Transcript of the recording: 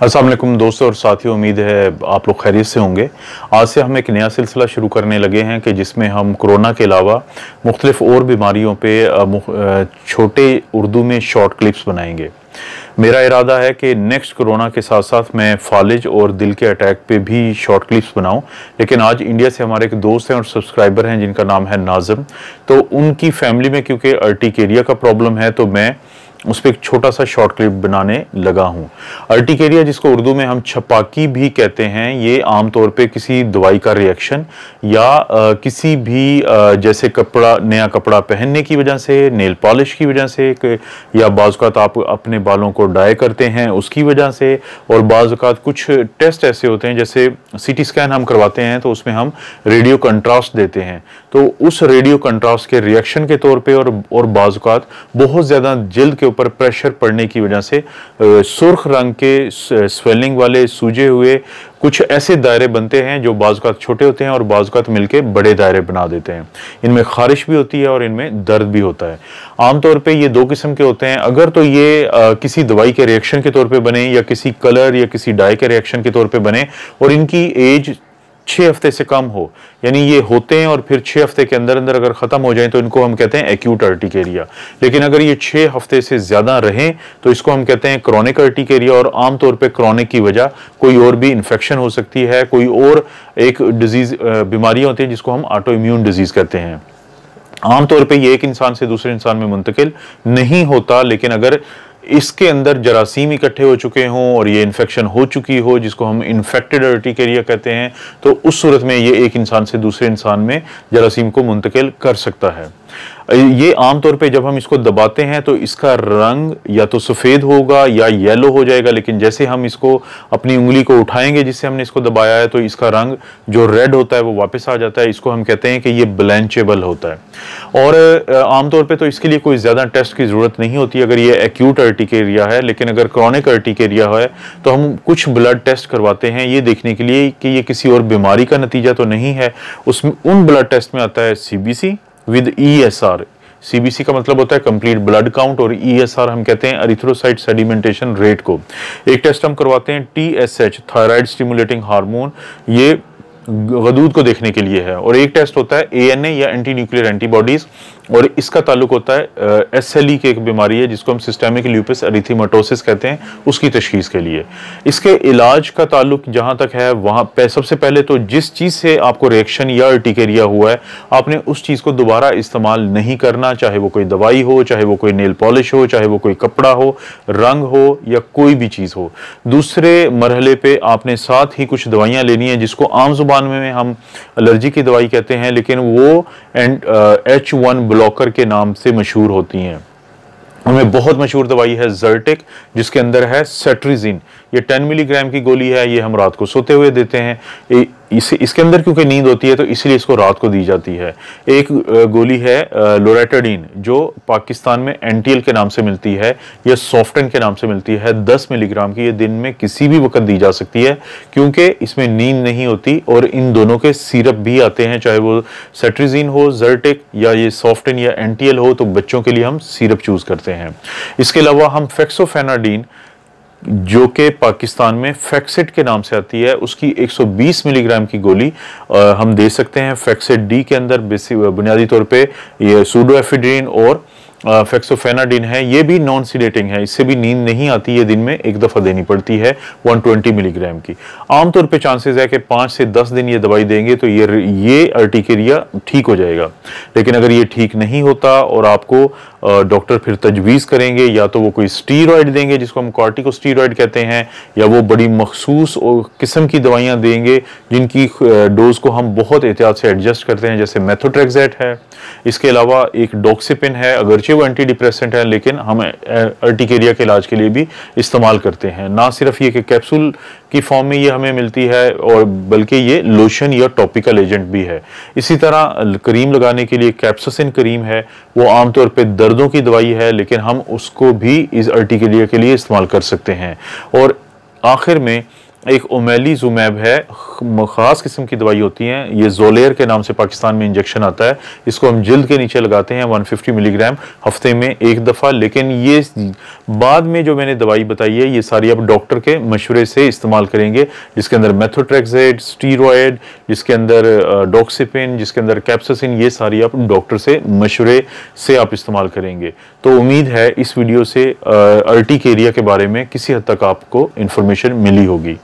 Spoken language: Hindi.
अस्सलाम वालेकुम दोस्तों और साथियों, उम्मीद है आप लोग खैरियत से होंगे। आज से हम एक नया सिलसिला शुरू करने लगे हैं कि जिसमें हम कोरोना के अलावा मुख्तलिफ और बीमारियों पे छोटे उर्दू में शॉर्ट क्लिप्स बनाएंगे। मेरा इरादा है कि नेक्स्ट कोरोना के साथ साथ मैं फालिज और दिल के अटैक पे भी शॉर्ट क्लिप्स बनाऊं। लेकिन आज इंडिया से हमारे एक दोस्त हैं और सब्सक्राइबर हैं जिनका नाम है नाज़िम। तो उनकी फैमिली में क्योंकि अर्टिकेरिया का प्रॉब्लम है तो मैं उस पर एक छोटा सा शॉर्ट क्लिप बनाने लगा हूँ। अर्टिकेरिया, जिसको उर्दू में हम छपाकी भी कहते हैं, ये आमतौर पे किसी दवाई का रिएक्शन या किसी भी जैसे नया कपड़ा पहनने की वजह से, नेल पॉलिश की वजह से, या बाज़ औक़ात आप अपने बालों को डाई करते हैं उसकी वजह से, और बाज़ औक़ात कुछ टेस्ट ऐसे होते हैं जैसे सीटी स्कैन हम करवाते हैं तो उसमें हम रेडियो कंट्रास्ट देते हैं, तो उस रेडियो कंट्रास्ट के रिएक्शन के तौर पे और बाज़ औक़ात बहुत ज़्यादा जल्द के ऊपर प्रेशर पड़ने की वजह से सुर्ख रंग के स्वेलिंग वाले सूजे हुए कुछ ऐसे दायरे बनते हैं जो बाज़ औक़ात छोटे होते हैं और बाज़ औक़ात मिलके बड़े दायरे बना देते हैं। इनमें खारिश भी होती है और इनमें दर्द भी होता है। आमतौर पे ये दो किस्म के होते हैं। अगर तो ये किसी दवाई के रिएक्शन के तौर पे बने या किसी कलर या किसी डाई के रिएक्शन के तौर पे बने और इनकी एज 6 हफ्ते से कम हो, यानी ये होते हैं और फिर 6 हफ्ते के अंदर अंदर अगर ख़त्म हो जाएं तो इनको हम कहते हैं एक्यूट अर्टिकेरिया। लेकिन अगर ये 6 हफ्ते से ज़्यादा रहें तो इसको हम कहते हैं क्रॉनिक अर्टिकेरिया। और आमतौर पे क्रॉनिक की वजह कोई और भी इन्फेक्शन हो सकती है, कोई और एक डिजीज़ बीमारियाँ होती हैं जिसको हम ऑटो इम्यून डिजीज़ कहते हैं। आमतौर पर ये एक इंसान से दूसरे इंसान में मुंतकिल नहीं होता, लेकिन अगर इसके अंदर जरासीम इकट्ठे हो चुके हों और ये इन्फेक्शन हो चुकी हो जिसको हम इन्फेक्टेड अर्टिकेरिया कहते हैं, तो उस सूरत में ये एक इंसान से दूसरे इंसान में जरासीम को मुंतकिल कर सकता है। ये आमतौर पे जब हम इसको दबाते हैं तो इसका रंग या तो सफ़ेद होगा या येलो हो जाएगा, लेकिन जैसे हम इसको अपनी उंगली को उठाएंगे जिससे हमने इसको दबाया है तो इसका रंग जो रेड होता है वो वापस आ जाता है। इसको हम कहते हैं कि ये ब्लैंचेबल होता है। और आमतौर पे तो इसके लिए कोई ज़्यादा टेस्ट की ज़रूरत नहीं होती अगर ये एक्यूट अर्टिकेरिया है। लेकिन अगर क्रॉनिक अर्टिकेरिया है तो हम कुछ ब्लड टेस्ट करवाते हैं ये देखने के लिए कि ये किसी और बीमारी का नतीजा तो नहीं है। उन ब्लड टेस्ट में आता है CBC विद ESR। CBC का मतलब होता है कंप्लीट ब्लड काउंट और ESR हम कहते हैं एरिथ्रोसाइट सेडिमेंटेशन रेट को। एक टेस्ट हम करवाते हैं TSH, थायराइड स्टिमुलेटिंग हार्मोन, ये गदूद को देखने के लिए है। और एक टेस्ट होता है ANA या एंटी न्यूक्लियर एंटीबॉडीज, और इसका ताल्लुक होता है SLE की एक बीमारी है जिसको हम सिस्टेमिक ल्यूपस एरिथेमेटोसिस कहते हैं, उसकी तशखीस के लिए। इसके इलाज का ताल्लुक जहाँ तक है वहाँ पे सबसे पहले तो जिस चीज़ से आपको रिएक्शन या अर्टिकेरिया हुआ है आपने उस चीज़ को दोबारा इस्तेमाल नहीं करना, चाहे वो कोई दवाई हो, चाहे वो कोई नेल पॉलिश हो, चाहे वो कोई कपड़ा हो, रंग हो या कोई भी चीज़ हो। दूसरे मरहले पे आपने साथ ही कुछ दवाइयाँ लेनी है जिसको आम जुबान में हम एलर्जी की दवाई कहते हैं, लेकिन वो H1 ब्लॉकर के नाम से मशहूर होती हैं। उनमें बहुत मशहूर दवाई है ज़र्टेक, जिसके अंदर है सेट्रिजिन। ये 10 मिलीग्राम की गोली है, ये हम रात को सोते हुए देते हैं। इसके अंदर क्योंकि नींद होती है तो इसलिए इसको रात को दी जाती है। एक गोली है लोरेटाडीन जो पाकिस्तान में NTL के नाम से मिलती है या सॉफ्टन के नाम से मिलती है, 10 मिलीग्राम की। ये दिन में किसी भी वक्त दी जा सकती है क्योंकि इसमें नींद नहीं होती। और इन दोनों के सिरप भी आते हैं, चाहे वो सेट्रिजिन हो, ज़र्टेक, या ये सॉफ्टन या NTL हो, तो बच्चों के लिए हम सिरप चूज करते हैं। इसके अलावा हम फेक्सोफेनाडीन जो कि पाकिस्तान में फैक्सेट के नाम से आती है, उसकी 120 मिलीग्राम की गोली हम दे सकते हैं। फैक्सेट D के अंदर बुनियादी तौर पे ये सूडोएफिड्रिन और फेक्सोफेनाडीन है, ये भी नॉन सीडेटिंग है, इससे भी नींद नहीं आती। ये दिन में एक दफ़ा देनी पड़ती है 120 मिलीग्राम की। आमतौर पे चांसेस है कि 5 से 10 दिन ये दवाई देंगे तो ये अर्टिकेरिया ठीक हो जाएगा। लेकिन अगर ये ठीक नहीं होता और आपको डॉक्टर फिर तजवीज़ करेंगे, या तो वो कोई स्टीरॉयड देंगे जिसको हम कॉर्टिकोस्टीरॉयड कहते हैं, या वो बड़ी मखसूस किस्म की दवाइयाँ देंगे जिनकी डोज को हम बहुत एहतियात से एडजस्ट करते हैं, जैसे मेथोट्रेक्सेट है। इसके अलावा एक डॉक्सिपिन है, अगरचे वो एंटी डिप्रेसेंट है लेकिन हम अर्टिकेरिया के इलाज के लिए भी इस्तेमाल करते हैं। ना सिर्फ ये कि कैप्सूल की फॉर्म में ये हमें मिलती है, और बल्कि ये लोशन या टॉपिकल एजेंट भी है। इसी तरह क्रीम लगाने के लिए कैप्सासिन क्रीम है, वो आमतौर पे दर्दों की दवाई है लेकिन हम उसको भी इस अर्टिकेरिया के लिए इस्तेमाल कर सकते हैं। और आखिर में एक ओमेलीजुमैब है, ख़ास किस्म की दवाई होती है, ये जोलेयर के नाम से पाकिस्तान में इंजेक्शन आता है। इसको हम जिल्द के नीचे लगाते हैं 150 मिलीग्राम हफ्ते में एक दफ़ा। लेकिन ये बाद में जो मैंने दवाई बताई है ये सारी आप डॉक्टर के मशवरे से इस्तेमाल करेंगे, जिसके अंदर मेथोट्रेक्सेट, स्टीरॉयड, जिसके अंदर डॉक्सिपिन, जिसके अंदर कैप्सासिन, ये सारी आप डॉक्टर से मशवरे से आप इस्तेमाल करेंगे। तो उम्मीद है इस वीडियो से अर्टिकेरिया के बारे में किसी हद तक आपको इन्फॉर्मेशन मिली होगी।